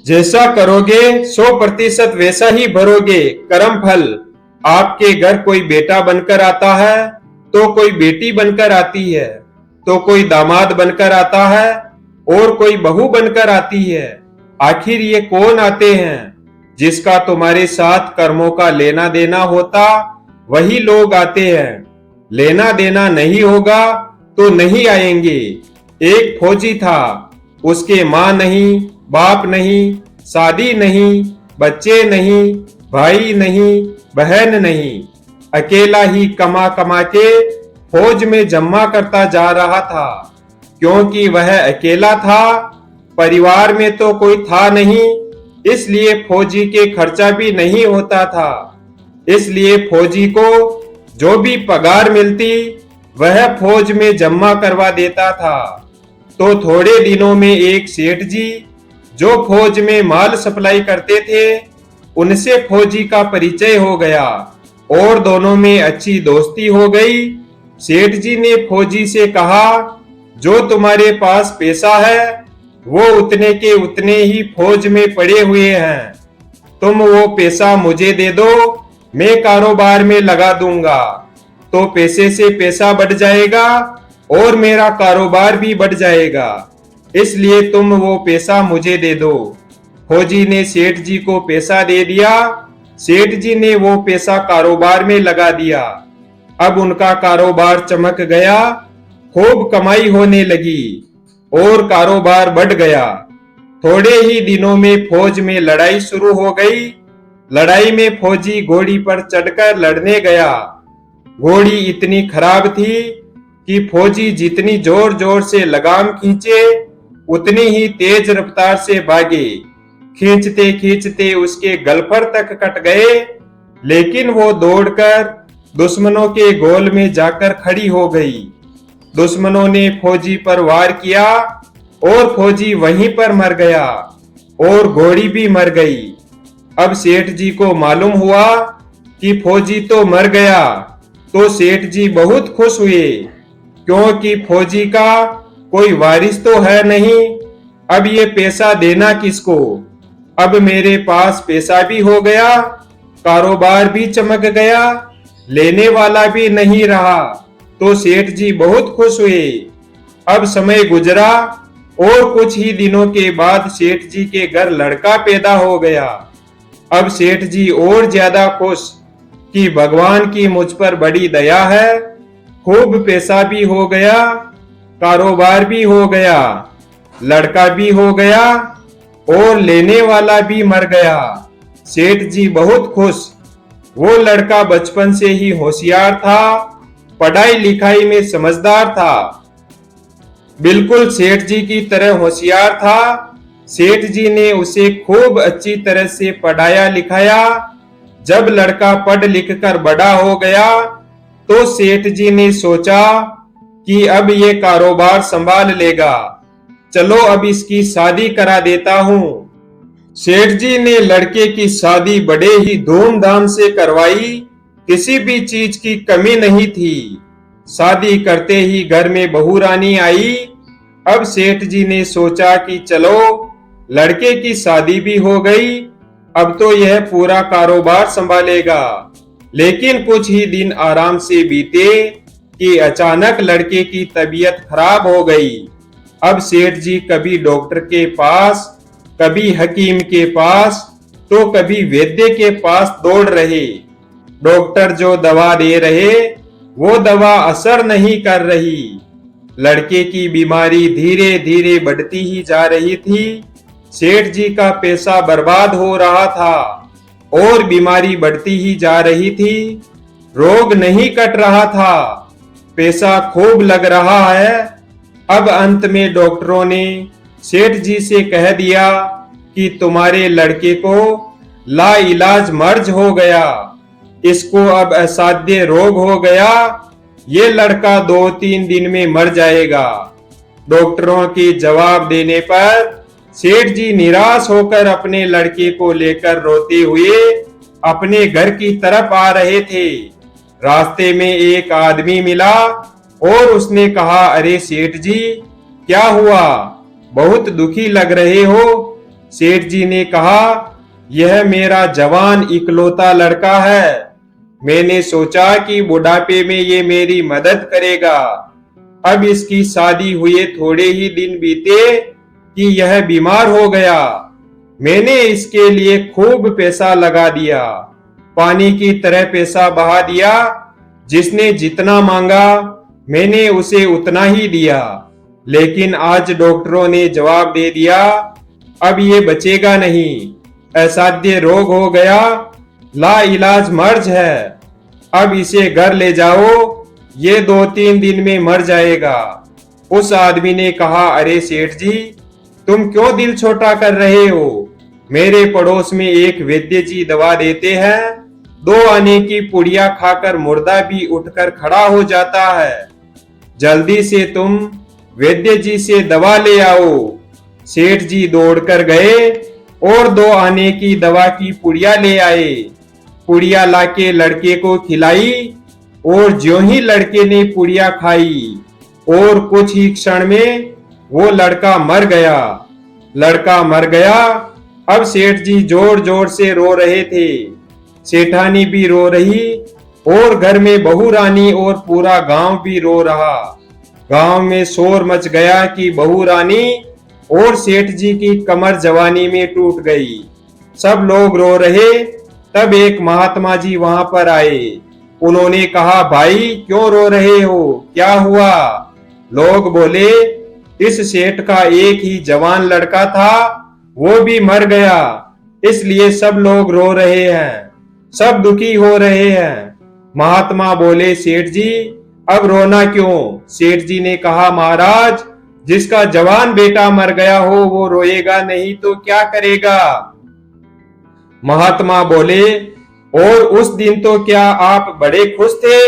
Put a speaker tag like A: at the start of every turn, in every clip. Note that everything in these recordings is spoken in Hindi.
A: जैसा करोगे 100% वैसा ही भरोगे कर्म फल। आपके घर कोई बेटा बनकर आता है तो कोई बेटी बनकर आती है, तो कोई दामाद बनकर आता है और कोई बहू बनकर आती है। आखिर ये कौन आते हैं? जिसका तुम्हारे साथ कर्मों का लेना देना होता वही लोग आते हैं। लेना देना नहीं होगा तो नहीं आएंगे। एक फौजी था, उसके माँ नहीं, बाप नहीं, शादी नहीं, बच्चे नहीं, भाई नहीं, बहन नहीं, अकेला ही कमा कमा के फौज में जमा करता जा रहा था। क्योंकि वह अकेला था, परिवार में तो कोई था नहीं, इसलिए फौजी के खर्चा भी नहीं होता था। इसलिए फौजी को जो भी पगार मिलती वह फौज में जमा करवा देता था। तो थोड़े दिनों में एक सेठ जी जो फौज में माल सप्लाई करते थे, उनसे फौजी का परिचय हो गया और दोनों में अच्छी दोस्ती हो गई। सेठ जी ने फौजी से कहा, जो तुम्हारे पास पैसा है वो उतने के उतने ही फौज में पड़े हुए हैं। तुम वो पैसा मुझे दे दो, मैं कारोबार में लगा दूंगा, तो पैसे से पैसा बढ़ जाएगा और मेरा कारोबार भी बढ़ जाएगा। इसलिए तुम वो पैसा मुझे दे दो। फौजी ने सेठ जी को पैसा दे दिया। सेठ जी ने वो पैसा कारोबार में लगा दिया। अब उनका कारोबार चमक गया, खूब कमाई होने लगी और कारोबार बढ़ गया। थोड़े ही दिनों में फौज में लड़ाई शुरू हो गई। लड़ाई में फौजी घोड़ी पर चढ़कर लड़ने गया। घोड़ी इतनी खराब थी कि फौजी जितनी जोर जोर से लगाम खींचे उतनी ही तेज रफ्तार से भागे। खींचते खींचते उसके गलफर तक कट गए, लेकिन वो दौड़कर दुश्मनों के गोल में जाकर खड़ी हो गई। दुश्मनों ने फौजी पर वार किया और फौजी वहीं पर मर गया और घोड़ी भी मर गई। अब सेठ जी को मालूम हुआ कि फौजी तो मर गया, तो सेठ जी बहुत खुश हुए, क्योंकि फौजी का कोई वारिस तो है नहीं। अब ये पैसा देना किसको? अब मेरे पास पैसा भी हो गया, कारोबार भी चमक गया, लेने वाला भी नहीं रहा। तो सेठ जी बहुत खुश हुए। अब समय गुजरा और कुछ ही दिनों के बाद सेठ जी के घर लड़का पैदा हो गया। अब सेठ जी और ज्यादा खुश कि भगवान की मुझ पर बड़ी दया है। खूब पैसा भी हो गया, कारोबार भी हो गया, लड़का भी हो गया और लेने वाला भी मर गया। सेठ जी बहुत खुश। वो लड़का बचपन से ही होशियार था, पढ़ाई लिखाई में समझदार था, बिल्कुल सेठ जी की तरह होशियार था। सेठ जी ने उसे खूब अच्छी तरह से पढ़ाया लिखाया। जब लड़का पढ़ लिख कर बड़ा हो गया तो सेठ जी ने सोचा कि अब ये कारोबार संभाल लेगा, चलो अब इसकी शादी करा देता हूँ। सेठ जी ने लड़के की शादी बड़े ही धूमधाम से करवाई, किसी भी चीज की कमी नहीं थी। शादी करते ही घर में बहू रानी आई। अब सेठ जी ने सोचा कि चलो लड़के की शादी भी हो गई, अब तो यह पूरा कारोबार संभालेगा। लेकिन कुछ ही दिन आराम से बीते कि अचानक लड़के की तबीयत खराब हो गई। अब सेठ जी कभी डॉक्टर के पास, कभी हकीम के पास, तो कभी वैद्य के पास दौड़ रहे। डॉक्टर जो दवा दे रहे वो दवा असर नहीं कर रही। लड़के की बीमारी धीरे धीरे बढ़ती ही जा रही थी। सेठ जी का पैसा बर्बाद हो रहा था और बीमारी बढ़ती ही जा रही थी। रोग नहीं कट रहा था, पैसा खूब लग रहा है। अब अंत में डॉक्टरों ने सेठ जी से कह दिया कि तुम्हारे लड़के को लाइलाज मर्ज हो गया, इसको अब असाध्य रोग हो गया, ये लड़का 2-3 दिन में मर जाएगा। डॉक्टरों के जवाब देने पर सेठ जी निराश होकर अपने लड़के को लेकर रोते हुए अपने घर की तरफ आ रहे थे। रास्ते में एक आदमी मिला और उसने कहा, अरे सेठ जी क्या हुआ, बहुत दुखी लग रहे हो, सेठ जी ने कहा, यह मेरा जवान इकलौता लड़का है। मैंने सोचा कि बुढ़ापे में ये मेरी मदद करेगा। अब इसकी शादी हुए थोड़े ही दिन बीते कि यह बीमार हो गया। मैंने इसके लिए खूब पैसा लगा दिया, पानी की तरह पैसा बहा दिया। जिसने जितना मांगा मैंने उसे उतना ही दिया। लेकिन आज डॉक्टरों ने जवाब दे दिया, अब ये बचेगा नहीं, असाध्य रोग हो गया, ला इलाज मर्ज है। अब इसे घर ले जाओ, ये 2-3 दिन में मर जाएगा। उस आदमी ने कहा, अरे सेठ जी, तुम क्यों दिल छोटा कर रहे हो? मेरे पड़ोस में एक वैद्य जी दवा देते हैं, 2 आने की पुड़िया खाकर मुर्दा भी उठकर खड़ा हो जाता है। जल्दी से तुम वैद्य जी से दवा ले आओ। सेठ जी दौड़कर गए और 2 आने की दवा की पुड़िया ले आए। पुड़िया लाके लड़के को खिलाई और ज्यों ही लड़के ने पुड़िया खाई और कुछ ही क्षण में वो लड़का मर गया। लड़का मर गया। अब सेठ जी जोर जोर से रो रहे थे, सेठानी भी रो रही और घर में बहू रानी और पूरा गांव भी रो रहा। गांव में शोर मच गया कि बहू रानी और सेठ जी की कमर जवानी में टूट गई। सब लोग रो रहे। तब एक महात्मा जी वहां पर आए। उन्होंने कहा, भाई क्यों रो रहे हो, क्या हुआ? लोग बोले, इस सेठ का एक ही जवान लड़का था, वो भी मर गया, इसलिए सब लोग रो रहे हैं, सब दुखी हो रहे हैं। महात्मा बोले, सेठ जी अब रोना क्यों? सेठ जी ने कहा, महाराज जिसका जवान बेटा मर गया हो वो रोएगा नहीं तो क्या करेगा? महात्मा बोले, और उस दिन तो क्या आप बड़े खुश थे?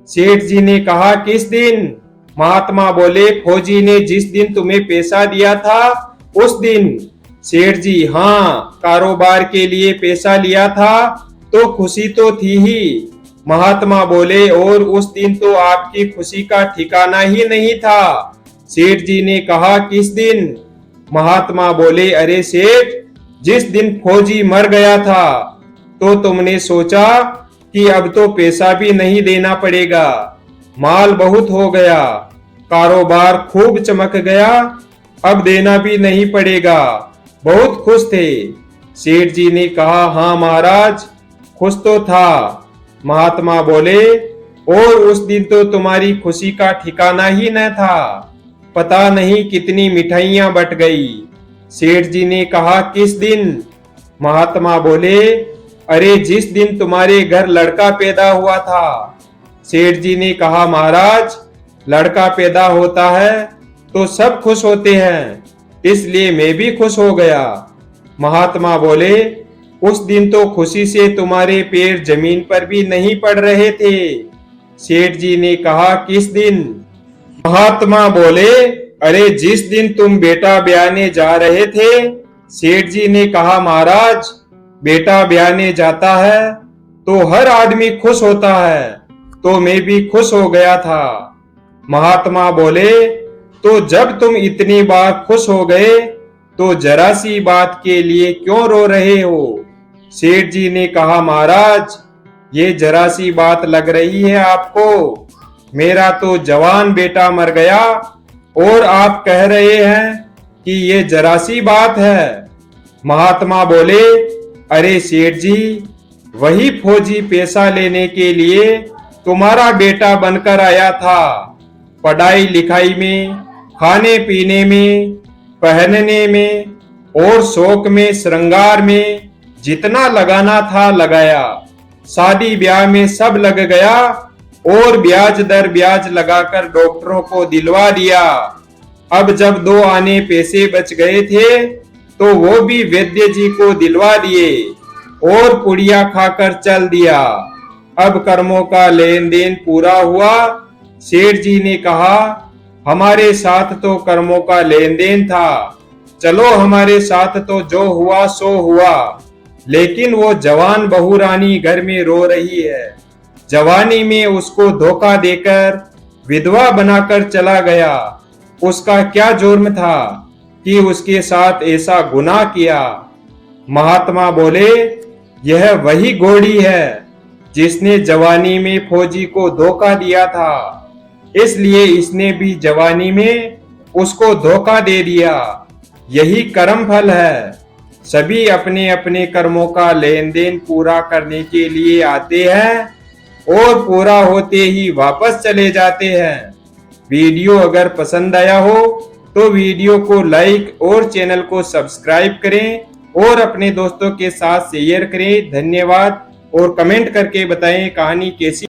A: सेठ जी ने कहा, किस दिन? महात्मा बोले, फौजी ने जिस दिन तुम्हें पैसा दिया था उस दिन। सेठ जी, हाँ, कारोबार के लिए पैसा लिया था तो खुशी तो थी ही। महात्मा बोले, और उस दिन तो आपकी खुशी का ठिकाना ही नहीं था। सेठ जी ने कहा, किस दिन? महात्मा बोले, अरे सेठ, जिस दिन फौजी मर गया था तो तुमने सोचा कि अब तो पैसा भी नहीं देना पड़ेगा, माल बहुत हो गया, कारोबार खूब चमक गया, अब देना भी नहीं पड़ेगा, बहुत खुश थे। सेठ जी ने कहा, हाँ महाराज, खुश तो था। महात्मा बोले, और उस दिन तो तुम्हारी खुशी का ठिकाना ही न था, पता नहीं कितनी मिठाइयां बट गई। सेठ जी ने कहा, किस दिन? महात्मा बोले, अरे जिस दिन तुम्हारे घर लड़का पैदा हुआ था। सेठ जी ने कहा, महाराज लड़का पैदा होता है तो सब खुश होते हैं, इसलिए मैं भी खुश हो गया। महात्मा बोले, उस दिन तो खुशी से तुम्हारे पैर जमीन पर भी नहीं पड़ रहे थे। सेठ जी ने कहा, किस दिन? महात्मा बोले, अरे जिस दिन तुम बेटा ब्याहने जा रहे थे। सेठ जी ने कहा, महाराज बेटा ब्याहने जाता है तो हर आदमी खुश होता है, तो मैं भी खुश हो गया था। महात्मा बोले, तो जब तुम इतनी बार खुश हो गए तो जरा सी बात के लिए क्यों रो रहे हो? सेठ जी ने कहा, महाराज ये जरा सी बात लग रही है आपको, मेरा तो जवान बेटा मर गया और आप कह रहे हैं कि ये जरा सी बात है। महात्मा बोले, अरे सेठ जी, वही फौजी पैसा लेने के लिए तुम्हारा बेटा बनकर आया था। पढ़ाई लिखाई में, खाने पीने में, पहनने में और शौक में, श्रृंगार में जितना लगाना था लगाया, शादी ब्याह में सब लग गया और ब्याज दर ब्याज लगाकर डॉक्टरों को दिलवा दिया। अब जब 2 आने पैसे बच गए थे तो वो भी वैद्य जी को दिलवा दिए और पुड़िया खाकर चल दिया। अब कर्मों का लेन देन पूरा हुआ। सेठ जी ने कहा, हमारे साथ तो कर्मों का लेन देन था, चलो हमारे साथ तो जो हुआ सो हुआ, लेकिन वो जवान बहू रानी घर में रो रही है। जवानी में उसको धोखा देकर विधवा बनाकर चला गया, उसका क्या जुर्म था? कि उसके साथ ऐसा गुनाह किया। महात्मा बोले, यह वही घोड़ी है जिसने जवानी में फौजी को धोखा दिया था, इसलिए इसने भी जवानी में उसको धोखा दे दिया। यही कर्म फल है। सभी अपने अपने कर्मों का लेन देन पूरा करने के लिए आते हैं और पूरा होते ही वापस चले जाते हैं। वीडियो अगर पसंद आया हो तो वीडियो को लाइक और चैनल को सब्सक्राइब करें और अपने दोस्तों के साथ शेयर करें। धन्यवाद। और कमेंट करके बताएं कहानी कैसी